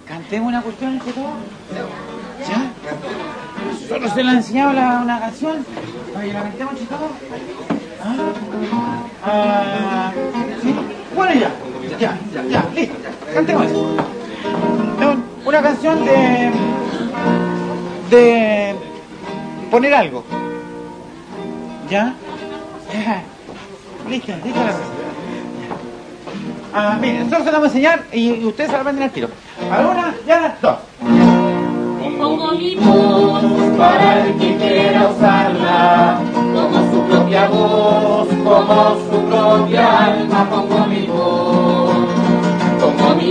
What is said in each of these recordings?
Cantemos una cuestión entre todos. ¿Ya? Solo se le ha enseñado una canción. Oye, ¿la cantemos entre todos? ¿Sí? Bueno, ya, listo. Cantemos eso. Una canción de poner algo. ¿Ya? Listo la canción. Miren, nosotros se la vamos a enseñar y ustedes se la aprenden al tiro. A una, ya, dos. Pongo mi voz para el que quiera usarla, como su propia voz, como su propia alma. Pongo mi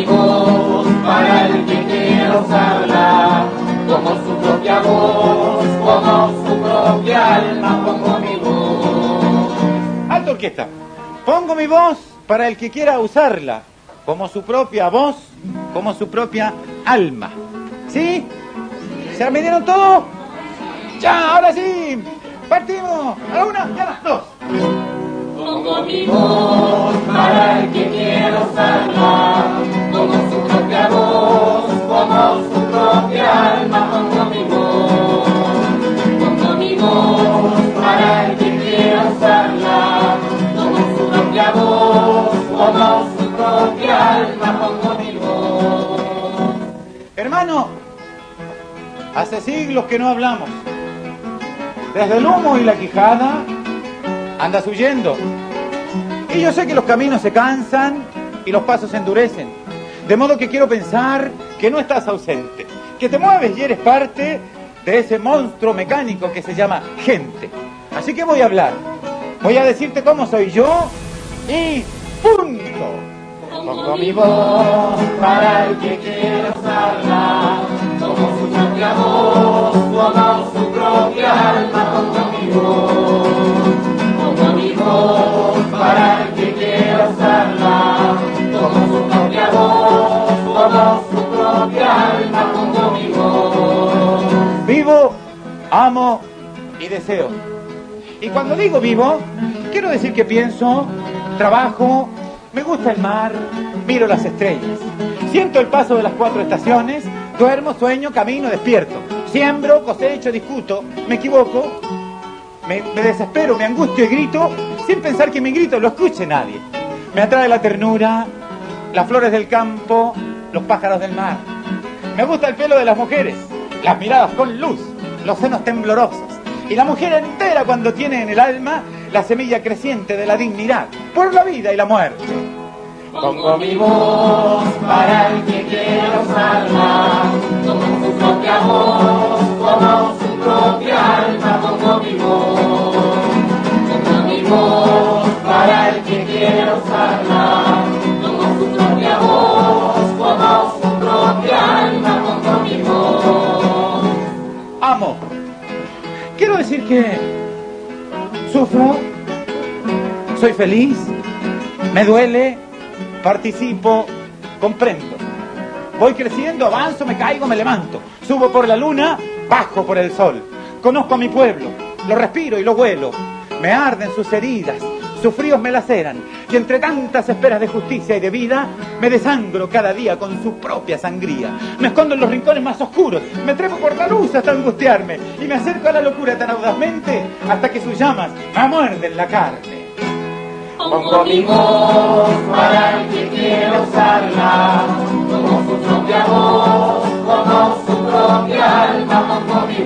voz para el que quiera usarla, como su propia voz, como su propia alma. Pongo mi voz. Alto orquesta. Pongo mi voz para el que quiera usarla, como su propia voz, como su propia alma. ¿Sí? ¿Se aprendieron todos? ¡Ya! ¡Ahora sí! ¡Partimos! ¡A una! ¡Ya! ¡Dos! Pongo mi voz para el que quiera usarla, como su propia voz, como su propia alma. Pongo mi voz para el que quiera usarla, como su propia voz, como su propia alma. Pongo mi voz. Hermano, hace siglos que no hablamos. Desde el humo y la quijada andas huyendo. Y yo sé que los caminos se cansan y los pasos se endurecen. De modo que quiero pensar que no estás ausente, que te mueves y eres parte de ese monstruo mecánico que se llama gente. Así que voy a hablar. Voy a decirte cómo soy yo y ¡punto! Pongo mi voz para el que quiera usarla, como su propia voz, como su propia alma. Pongo mi voz para el que quiera usarla, como su propia voz, como su propia alma. Pongo mi voz. Vivo, amo y deseo. Y cuando digo vivo, quiero decir que pienso, trabajo, me gusta el mar, miro las estrellas. Siento el paso de las 4 estaciones, duermo, sueño, camino, despierto. Siembro, cosecho, discuto, me equivoco, me desespero, me angustio y grito, sin pensar que mi grito lo escuche nadie. Me atrae la ternura, las flores del campo, los pájaros del mar. Me gusta el pelo de las mujeres, las miradas con luz, los senos temblorosos. Y la mujer entera cuando tiene en el alma la semilla creciente de la dignidad, por la vida y la muerte. Pongo mi voz para el que quiera usarla, como su propia voz, como su propia alma. Pongo mi voz para el que quiera usarla, como su propia voz, como su propia alma. Pongo mi voz. Amo. Quiero decir que sufro, soy feliz, me duele, participo, comprendo. Voy creciendo, avanzo, me caigo, me levanto. Subo por la luna, bajo por el sol. Conozco a mi pueblo, lo respiro y lo huelo. Me arden sus heridas, sus fríos me laceran. Y entre tantas esperas de justicia y de vida, me desangro cada día con su propia sangría. Me escondo en los rincones más oscuros, me trepo por la luz hasta angustiarme. Y me acerco a la locura tan audazmente, hasta que sus llamas me muerden la carne. Pongo mi voz para el que quiera usarla, como su propia voz, como su propia alma. Pongo mi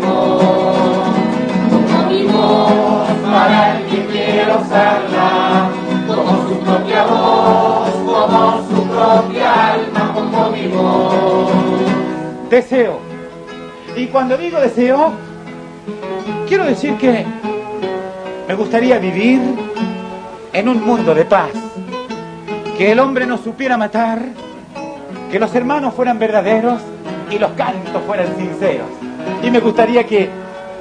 voz para el que quiera usarla, como su propia voz, como su propia alma. Pongo mi voz. Deseo. Y cuando digo deseo, quiero decir que me gustaría vivir en un mundo de paz, que el hombre no supiera matar, que los hermanos fueran verdaderos y los cantos fueran sinceros. Y me gustaría que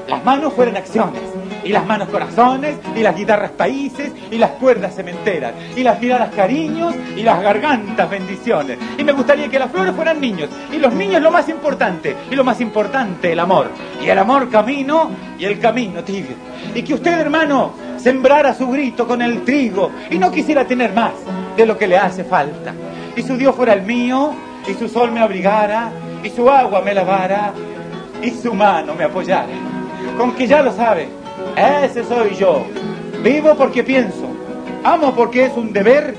las manos fueran acciones, y las manos corazones, y las guitarras países, y las cuerdas cementeras, y las miradas cariños, y las gargantas bendiciones. Y me gustaría que las flores fueran niños, y los niños lo más importante, y lo más importante el amor, y el amor camino, y el camino tibio. Y que usted, hermano, sembrara su grito con el trigo, y no quisiera tener más de lo que le hace falta. Y su Dios fuera el mío, y su sol me abrigara, y su agua me lavara, y su mano me apoyara. Con que ya lo sabe, ese soy yo. Vivo porque pienso, amo porque es un deber,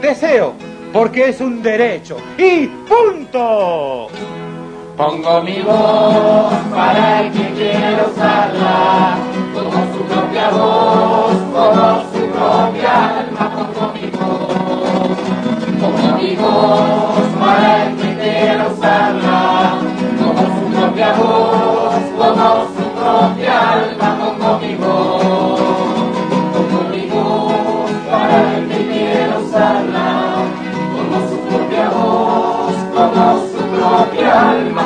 deseo porque es un derecho. ¡Y punto! Pongo mi voz para el que quiera usarla, como su propia voz, como su propia alma. Pongo mi voz, pongo mi voz para el que quiera usarla, como su propia voz, como su propia alma. Pongo mi voz para el que quiera usarla, como su propia voz, como su propia alma.